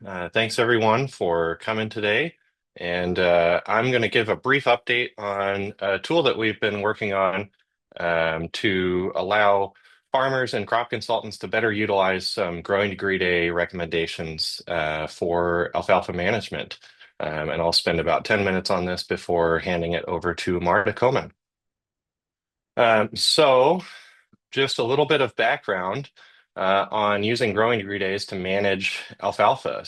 Thanks everyone for coming today. And I'm going to give a brief update on a tool that we've been working on to allow farmers and crop consultants to better utilize some growing degree day recommendations for alfalfa management. And I'll spend about 10 minutes on this before handing it over to Marta Coleman. So just a little bit of background on using growing degree days to manage alfalfa.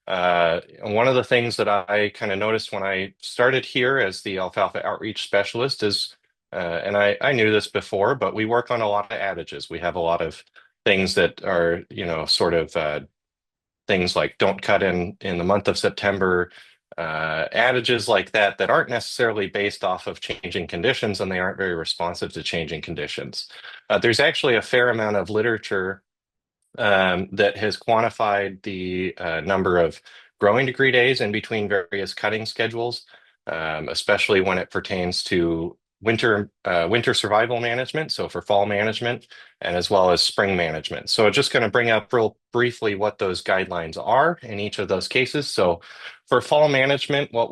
One of the things that I kind of noticed when I started here as the alfalfa outreach specialist is, and I knew this before, but we work on a lot of adages. We have a lot of things that are, sort of things like don't cut in the month of September, adages like that that aren't necessarily based off of changing conditions and they aren't very responsive to changing conditions. There's actually a fair amount of literature that has quantified the number of growing degree days in between various cutting schedules, especially when it pertains to winter survival management, so for fall management, and as well as spring management. So just going to bring up real briefly what those guidelines are in each of those cases. So for fall management, what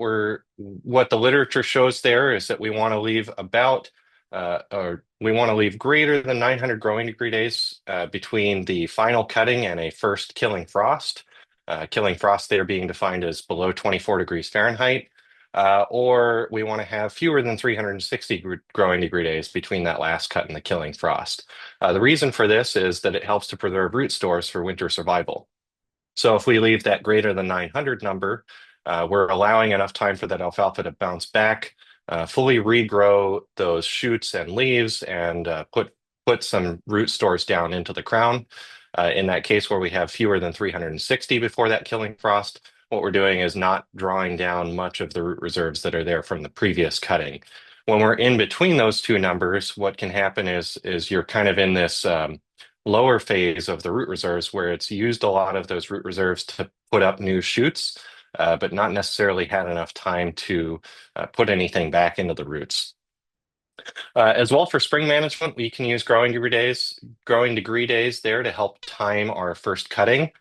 the literature shows there is that we want to leave or we want to leave greater than 900 growing degree days between the final cutting and a first killing frost. Killing frost there being defined as below 24 degrees Fahrenheit. Or we want to have fewer than 360 growing degree days between that last cut and the killing frost. The reason for this is that it helps to preserve root stores for winter survival. So if we leave that greater than 900 number, we're allowing enough time for that alfalfa to bounce back, fully regrow those shoots and leaves, and put some root stores down into the crown. In that case where we have fewer than 360 before that killing frost, what we're doing is not drawing down much of the root reserves that are there from the previous cutting. When we're in between those two numbers, what can happen is you're kind of in this lower phase of the root reserves where it's used a lot of those root reserves to put up new shoots, but not necessarily had enough time to put anything back into the roots. As well for spring management, we can use growing degree days there to help time our first cutting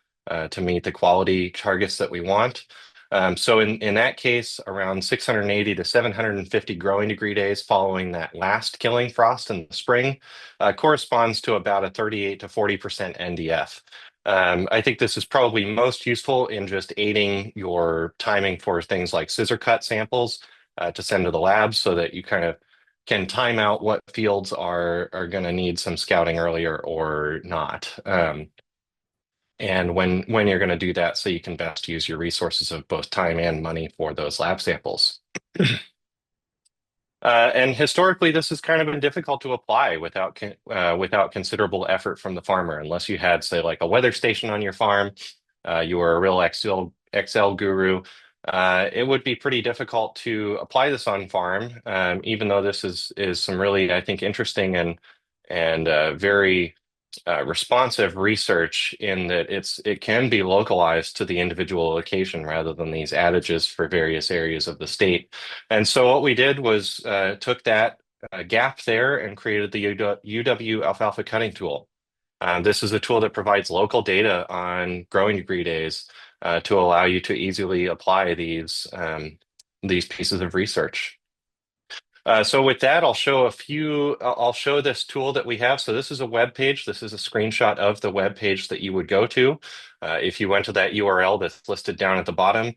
to meet the quality targets that we want. So in that case, around 680 to 750 growing degree days following that last killing frost in the spring corresponds to about a 38 to 40% NDF. I think this is probably most useful in just aiding your timing for things like scissor cut samples to send to the lab so that you kind of can time out what fields are going to need some scouting earlier or not. And when you're going to do that so you can best use your resources of both time and money for those lab samples. And historically, this has kind of been difficult to apply without considerable effort from the farmer, unless you had, say, like a weather station on your farm, you were a real Excel guru. It would be pretty difficult to apply this on farm, even though this is some really, I think, interesting and very responsive research in that it can be localized to the individual location rather than these adages for various areas of the state. And so what we did was took that gap there and created the UW Alfalfa Cutting Tool. This is a tool that provides local data on growing degree days to allow you to easily apply these pieces of research. So with that, I'll show this tool that we have. So this is a web page. This is a screenshot of the web page that you would go to. If you went to that URL that's listed down at the bottom,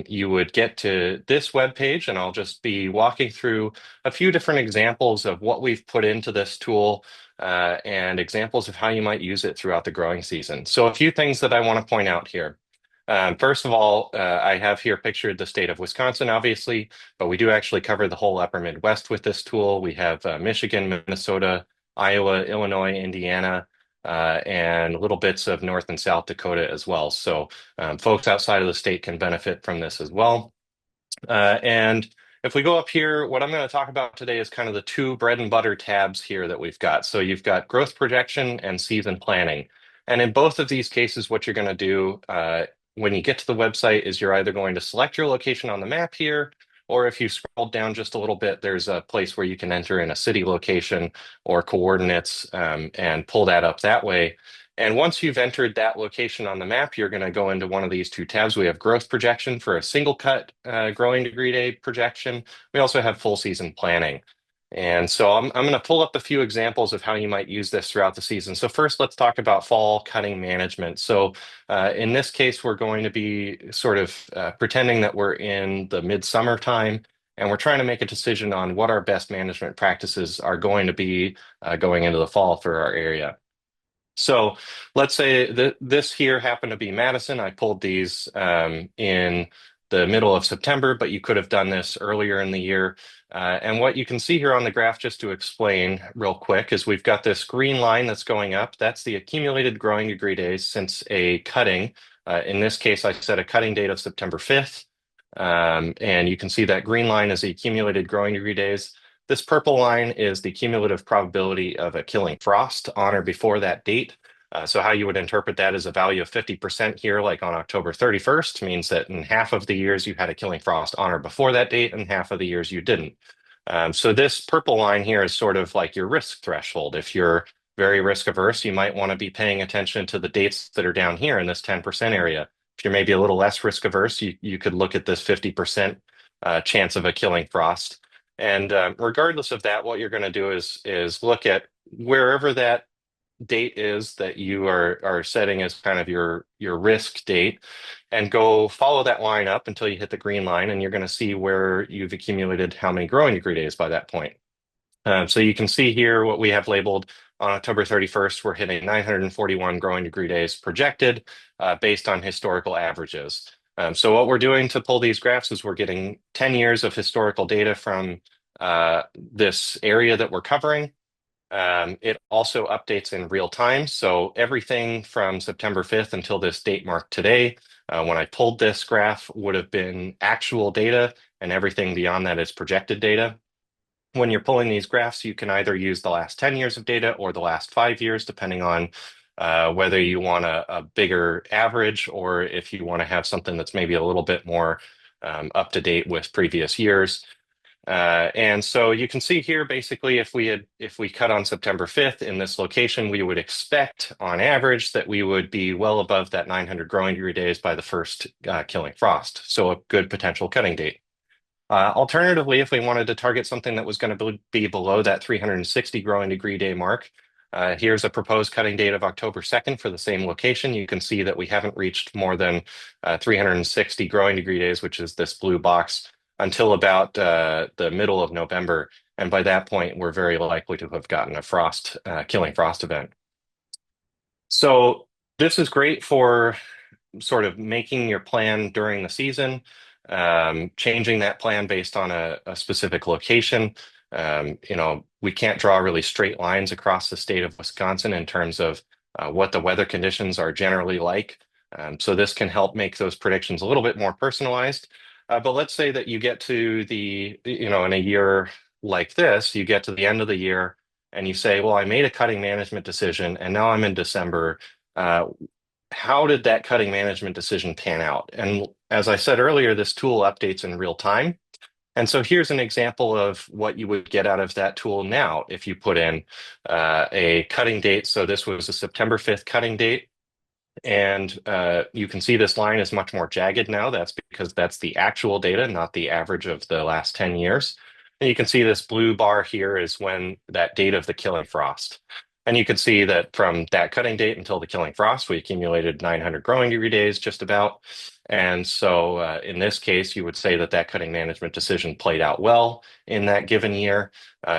you would get to this web page, and I'll just be walking through a few different examples of what we've put into this tool and examples of how you might use it throughout the growing season. So a few things that I want to point out here. First of all, I have here pictured the state of Wisconsin, obviously, but we do actually cover the whole upper Midwest with this tool. We have Michigan, Minnesota, Iowa, Illinois, Indiana, and little bits of North and South Dakota as well. So folks outside of the state can benefit from this as well. And if we go up here, what I'm going to talk about today is kind of the two bread and butter tabs here that we've got. So you've got growth projection and season planning. And in both of these cases, what you're going to do when you get to the website is you're either going to select your location on the map here, or if you scroll down just a little bit, there's a place where you can enter in a city location or coordinates and pull that up that way. And once you've entered that location on the map, you're going to go into one of these two tabs. We have growth projection for a single cut growing degree day projection. We also have full season planning. And so I'm going to pull up a few examples of how you might use this throughout the season. So first, let's talk about fall cutting management. So in this case, we're going to be sort of pretending that we're in the midsummer time, and we're trying to make a decision on what our best management practices are going to be going into the fall for our area. So let's say that this here happened to be Madison. I pulled these in the middle of September, but you could have done this earlier in the year. And what you can see here on the graph, just to explain real quick, is we've got this green line that's going up. That's the accumulated growing degree days since a cutting. In this case, I set a cutting date of September 5th. And you can see that green line is the accumulated growing degree days. This purple line is the cumulative probability of a killing frost on or before that date. So how you would interpret that is a value of 50% here, like on October 31st, means that in half of the years you had a killing frost on or before that date, and half of the years you didn't. So this purple line here is sort of like your risk threshold. If you're very risk averse, you might want to be paying attention to the dates that are down here in this 10% area. If you're maybe a little less risk averse, you could look at this 50% chance of a killing frost. And regardless of that, what you're going to do is look at wherever that date is that you are setting as kind of your risk date, and go follow that line up until you hit the green line, and you're going to see where you've accumulated how many growing degree days by that point. So you can see here what we have labeled on October 31st, we're hitting 941 growing degree days projected based on historical averages. So what we're doing to pull these graphs is we're getting 10 years of historical data from this area that we're covering. It also updates in real time. So everything from September 5th until this date marked today, when I pulled this graph, would have been actual data, and everything beyond that is projected data. When you're pulling these graphs, you can either use the last 10 years of data or the last 5 years, depending on whether you want a bigger average or if you want to have something that's maybe a little bit more up to date with previous years. And so you can see here, basically, if we cut on September 5th in this location, we would expect on average that we would be well above that 900 growing degree days by the first killing frost. So a good potential cutting date. Alternatively, if we wanted to target something that was going to be below that 360 growing degree day mark, here's a proposed cutting date of October 2nd for the same location. You can see that we haven't reached more than 360 growing degree days, which is this blue box, until about the middle of November. And by that point, we're very likely to have gotten a killing frost event. So this is great for sort of making your plan during the season, changing that plan based on a specific location. We can't draw really straight lines across the state of Wisconsin in terms of what the weather conditions are generally like. So this can help make those predictions a little bit more personalized. But let's say that you get to in a year like this, you get to the end of the year and you say, well, I made a cutting management decision and now I'm in December. How did that cutting management decision pan out? And as I said earlier, this tool updates in real time. And so here's an example of what you would get out of that tool now if you put in a cutting date. So this was a September 5th cutting date. And you can see this line is much more jagged now. That's because that's the actual data, not the average of the last 10 years. And you can see this blue bar here is when that date of the killing frost. And you can see that from that cutting date until the killing frost, we accumulated 900 growing degree days just about. And so in this case, you would say that that cutting management decision played out well in that given year.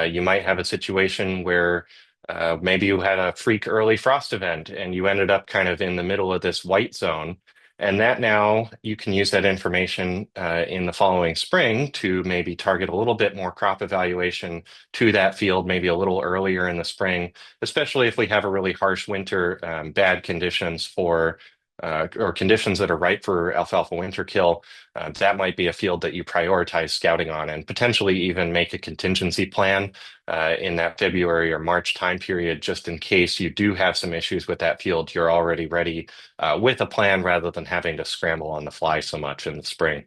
You might have a situation where maybe you had a freak early frost event and you ended up kind of in the middle of this white zone. And that now you can use that information in the following spring to maybe target a little bit more crop evaluation to that field, maybe a little earlier in the spring, especially if we have a really harsh winter, bad conditions or conditions that are right for alfalfa winter kill. That might be a field that you prioritize scouting on and potentially even make a contingency plan in that February or March time period, just in case you do have some issues with that field. You're already ready with a plan rather than having to scramble on the fly so much in the spring.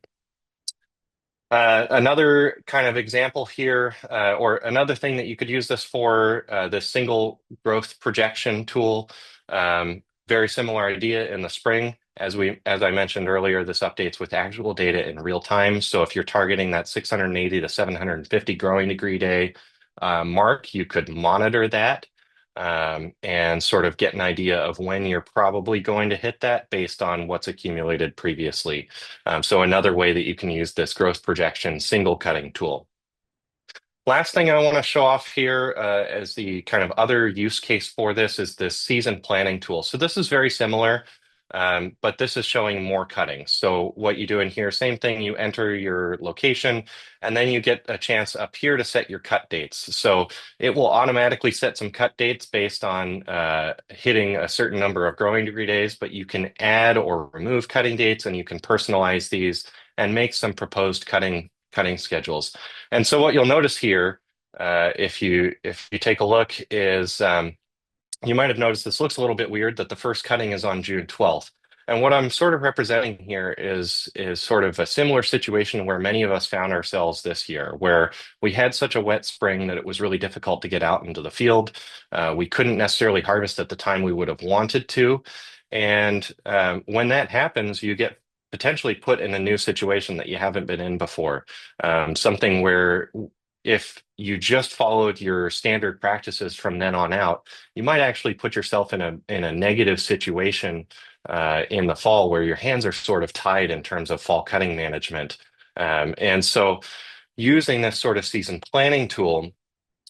Another kind of example here, or another thing that you could use this for, this single growth projection tool. Very similar idea in the spring. As I mentioned earlier, this updates with actual data in real time. So if you're targeting that 680 to 750 growing degree day mark, you could monitor that and sort of get an idea of when you're probably going to hit that based on what's accumulated previously. So another way that you can use this growth projection single cutting tool. Last thing I want to show off here as the kind of other use case for this is this season planning tool. So this is very similar, but this is showing more cutting. So what you do in here, same thing, you enter your location, and then you get a chance up here to set your cut dates. So it will automatically set some cut dates based on hitting a certain number of growing degree days, but you can add or remove cutting dates, and you can personalize these and make some proposed cutting schedules. And so what you'll notice here, if you take a look, is you might have noticed this looks a little bit weird that the first cutting is on June 12th. And what I'm sort of representing here is sort of a similar situation where many of us found ourselves this year, where we had such a wet spring that it was really difficult to get out into the field. We couldn't necessarily harvest at the time we would have wanted to. And when that happens, you get potentially put in a new situation that you haven't been in before. Something where if you just followed your standard practices from then on out, you might actually put yourself in a negative situation in the fall where your hands are sort of tied in terms of fall cutting management. And so using this sort of season planning tool,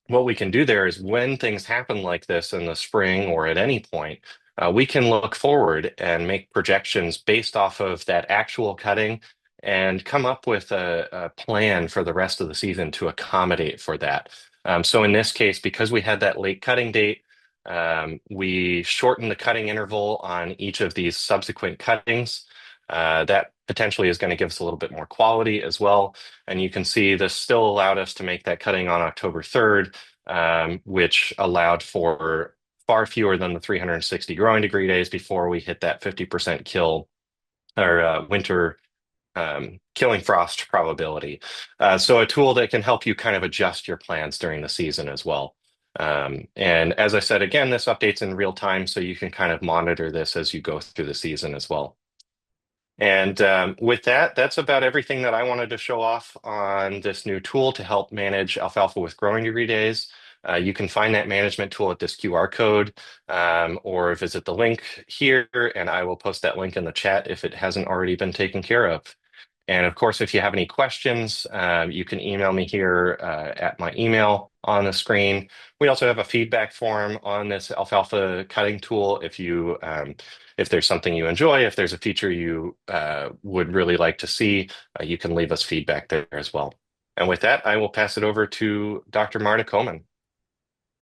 what we can do there is when things happen like this in the spring or at any point, we can look forward and make projections based off of that actual cutting and come up with a plan for the rest of the season to accommodate for that. So in this case, because we had that late cutting date, we shortened the cutting interval on each of these subsequent cuttings. That potentially is going to give us a little bit more quality as well. And you can see this still allowed us to make that cutting on October 3rd, which allowed for far fewer than the 360 growing degree days before we hit that 50% kill or winter killing frost probability. So a tool that can help you kind of adjust your plans during the season as well. And as I said, again, this updates in real time, so you can kind of monitor this as you go through the season as well. And with that, that's about everything that I wanted to show off on this new tool to help manage alfalfa with growing degree days. You can find that management tool at this QR code or visit the link here, and I will post that link in the chat if it hasn't already been taken care of. And of course, if you have any questions, you can email me here at my email on the screen. We also have a feedback form on this alfalfa cutting tool. If there's something you enjoy, if there's a feature you would really like to see, you can leave us feedback there as well. And with that, I will pass it over to Dr. Marta Coleman.